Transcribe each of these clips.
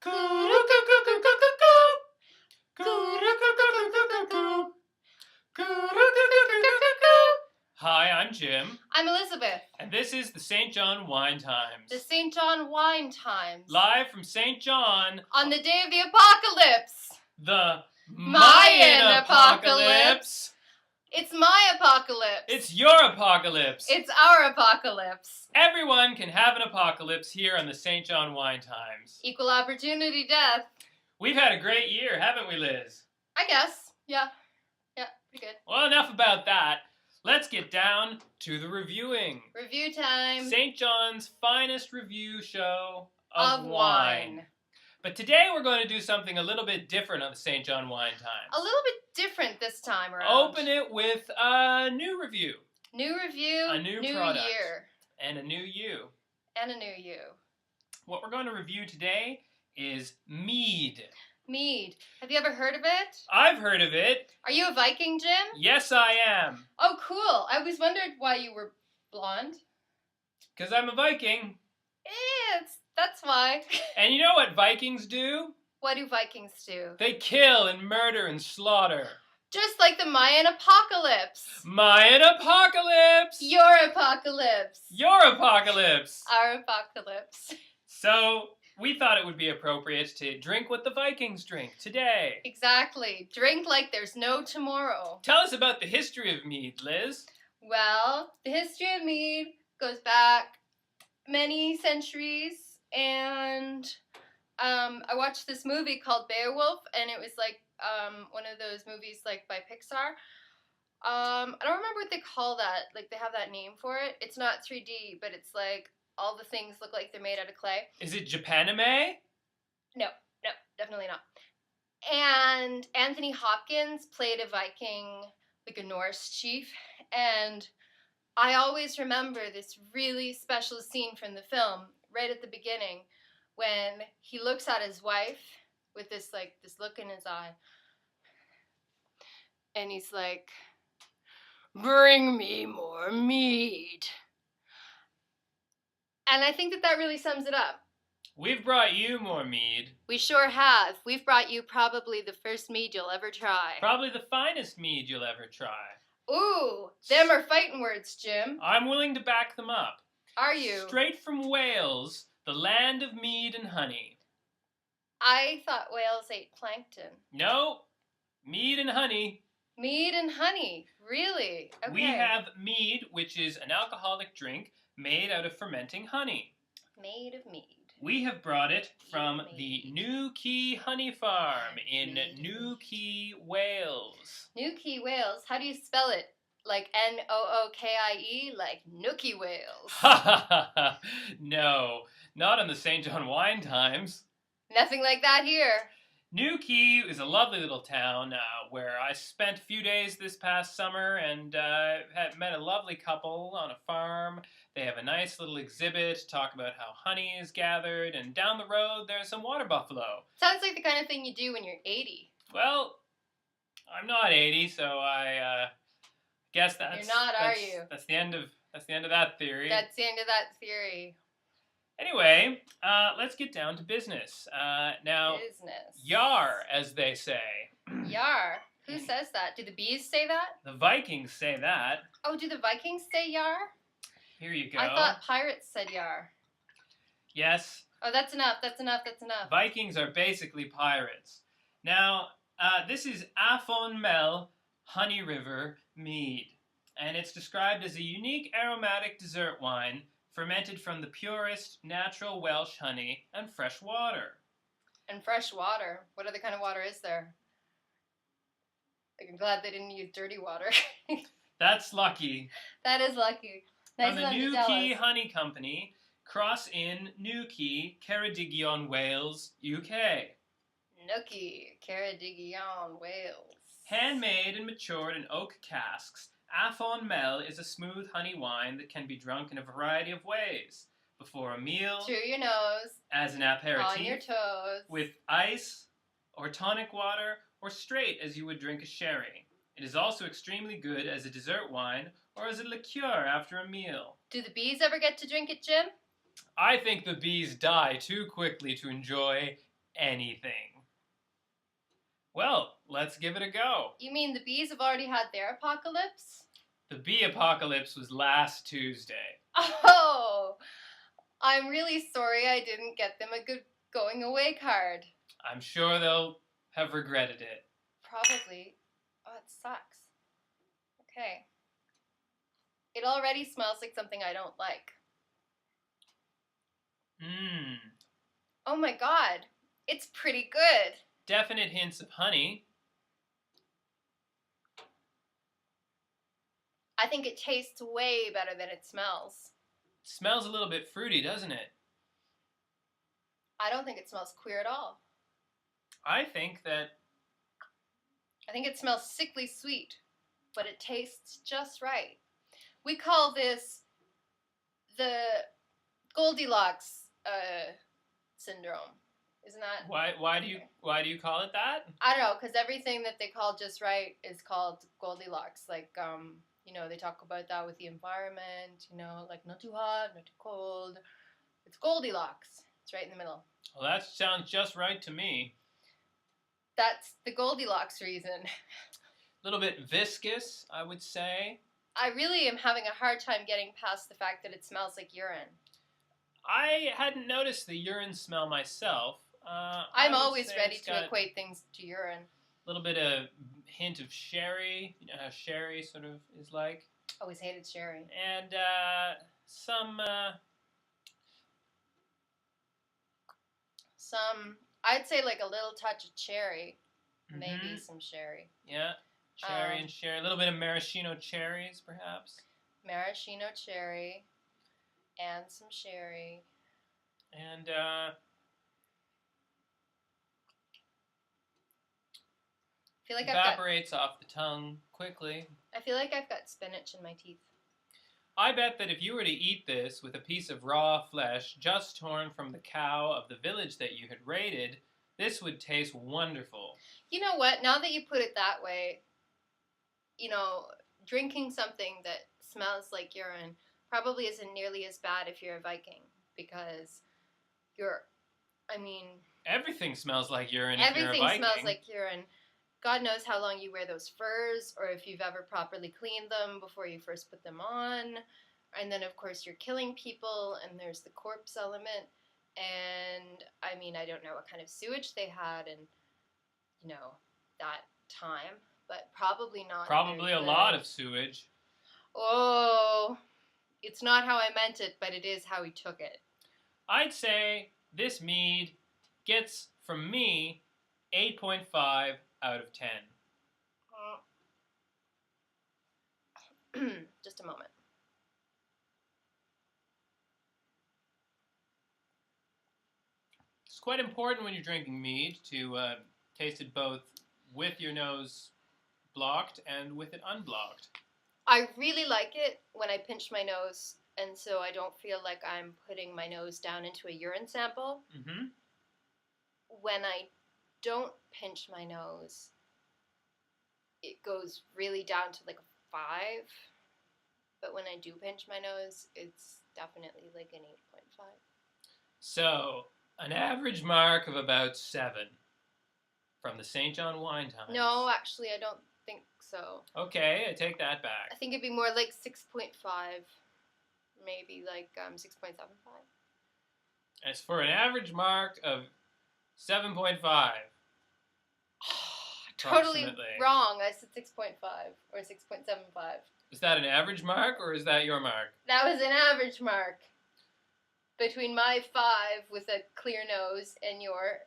Hi, I'm Jim. I'm Elizabeth. And this is the St. John Wine Times. The St. John Wine Times. Live from St. John. On the day of the apocalypse. The Mayan apocalypse. It's my apocalypse. It's your apocalypse. It's our apocalypse. Everyone can have an apocalypse here on the St. John Wine Times. Equal opportunity death. We've had a great year, haven't we, Liz? I guess. Yeah, pretty good. Well, enough about that. Let's get down to the reviewing. Review time. St. John's finest review show of wine. But today we're going to do something a little bit different on the St. John Wine Times. A little bit different this time around. Open it with a new review. New review. A new product. Year. And a new you. And a new you. What we're going to review today is mead. Mead. Have you ever heard of it? I've heard of it. Are you a Viking, Jim? Yes, I am. Oh, cool. I always wondered why you were blonde. Because I'm a Viking. That's why. And you know what Vikings do? What do Vikings do? They kill and murder and slaughter. Just like the Mayan apocalypse. Mayan apocalypse. Your apocalypse. Your apocalypse. Our apocalypse. So we thought it would be appropriate to drink what the Vikings drink today. Exactly. Drink like there's no tomorrow. Tell us about the history of mead, Liz. Well, the history of mead goes back many centuries, and I watched this movie called Beowulf, and it was like one of those movies like by Pixar. I don't remember what they call that. Like they have that name for it. It's not 3D, but it's like all the things look like they're made out of clay. Is it Japanime? No, definitely not. And Anthony Hopkins played a Viking, like a Norse chief, and I always remember this really special scene from the film, right at the beginning, when he looks at his wife with this look in his eye, and he's like, "Bring me more mead." And I think that really sums it up. We've brought you more mead. We sure have. We've brought you probably the first mead you'll ever try. Probably the finest mead you'll ever try. Ooh, them are fighting words, Jim. I'm willing to back them up. Are you? Straight from Wales, the land of mead and honey. I thought whales ate plankton. No, mead and honey. Mead and honey, really? Okay. We have mead, which is an alcoholic drink made out of fermenting honey. Made of mead. We have brought it from the New Quay Honey Farm in New Quay, Wales. New Quay, Wales. How do you spell it? Like Nookie, like Nookie Wales. Ha ha ha ha! No, not on the St. John Wine Times. Nothing like that here. New Quay is a lovely little town where I spent a few days this past summer and had met a lovely couple on a farm. They have a nice little exhibit to talk about how honey is gathered, and down the road there's some water buffalo. Sounds like the kind of thing you do when you're 80. Well, I'm not 80, so I guess that's... You're not, are you? That's the end of that theory. That's the end of that theory. Anyway, let's get down to business. Now, business. Yar, as they say. Yar. Who says that? Do the bees say that? The Vikings say that. Oh, do the Vikings say yar? Here you go. I thought pirates said yar. Yes. Oh, that's enough. Vikings are basically pirates. Now, this is Afon Mel Honey River Mead, and it's described as a unique aromatic dessert wine fermented from the purest natural Welsh honey and fresh water. And fresh water? What other kind of water is there? Like, I'm glad they didn't use dirty water. That's lucky. That is lucky. Nice from the New Quay Honey Company, Cross Inn, New Quay, Ceredigion, Wales, UK. Nookie, Ceredigion, Wales. Handmade and matured in oak casks, Afon Mel is a smooth honey wine that can be drunk in a variety of ways. Before a meal, through your nose, as an aperitif, on your toes, with ice or tonic water, or straight as you would drink a sherry. It is also extremely good as a dessert wine or as a liqueur after a meal. Do the bees ever get to drink it, Jim? I think the bees die too quickly to enjoy anything. Well, let's give it a go. You mean the bees have already had their apocalypse? The bee apocalypse was last Tuesday. Oh, I'm really sorry I didn't get them a good going away card. I'm sure they'll have regretted it. Probably. Oh, it sucks. Okay. It already smells like something I don't like. Mmm. Oh my god. It's pretty good. Definite hints of honey. I think it tastes way better than it smells. It smells a little bit fruity, doesn't it? I don't think it smells queer at all. I think it smells sickly sweet, but it tastes just right. We call this the Goldilocks syndrome. Isn't that? Why do you call it that? I don't know, because everything that they call just right is called Goldilocks. Like, they talk about that with the environment, like not too hot, not too cold. It's Goldilocks. It's right in the middle. Well, that sounds just right to me. That's the Goldilocks reason. A little bit viscous, I would say. I really am having a hard time getting past the fact that it smells like urine. I hadn't noticed the urine smell myself. I'm always ready to equate things to urine. A little bit of hint of sherry. You know how sherry sort of is like. Always hated sherry. And some, I'd say like a little touch of cherry. Maybe some sherry. Yeah, cherry and sherry. A little bit of maraschino cherries, perhaps. Maraschino cherry and some sherry. And, I feel like evaporates off the tongue quickly. I feel like I've got spinach in my teeth. I bet that if you were to eat this with a piece of raw flesh just torn from the cow of the village that you had raided, this would taste wonderful. You know what? Now that you put it that way, drinking something that smells like urine probably isn't nearly as bad if you're a Viking, because everything smells like urine if you're a Viking. Everything smells like urine. God knows how long you wear those furs, or if you've ever properly cleaned them before you first put them on. And then, of course, you're killing people, and there's the corpse element. And, I don't know what kind of sewage they had in, that time. But probably not. Probably a lot of sewage. Oh, it's not how I meant it, but it is how he took it. I'd say this mead gets, from me, 8.5 out of 10. Just a moment. It's quite important when you're drinking mead to taste it both with your nose blocked and with it unblocked. I really like it when I pinch my nose, and so I don't feel like I'm putting my nose down into a urine sample. Mm-hmm. When I don't pinch my nose, it goes really down to like a 5. But when I do pinch my nose, it's definitely like an 8.5. So, an average mark of about 7 from the St. John Wine Times. No, actually, I don't think so. Okay, I take that back. I think it'd be more like 6.5. Maybe like 6.75. As for an average mark of 7.5. Totally wrong. I said 6.5 or 6.75. Is that an average mark or is that your mark? That was an average mark. Between my 5 with a clear nose and your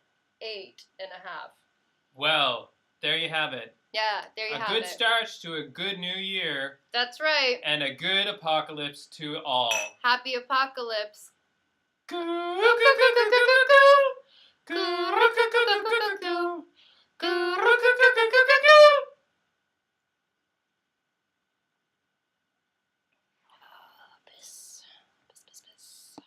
8.5. Well, there you have it. Yeah, there you have it. A good start to a good new year. That's right. And a good apocalypse to all. Happy apocalypse.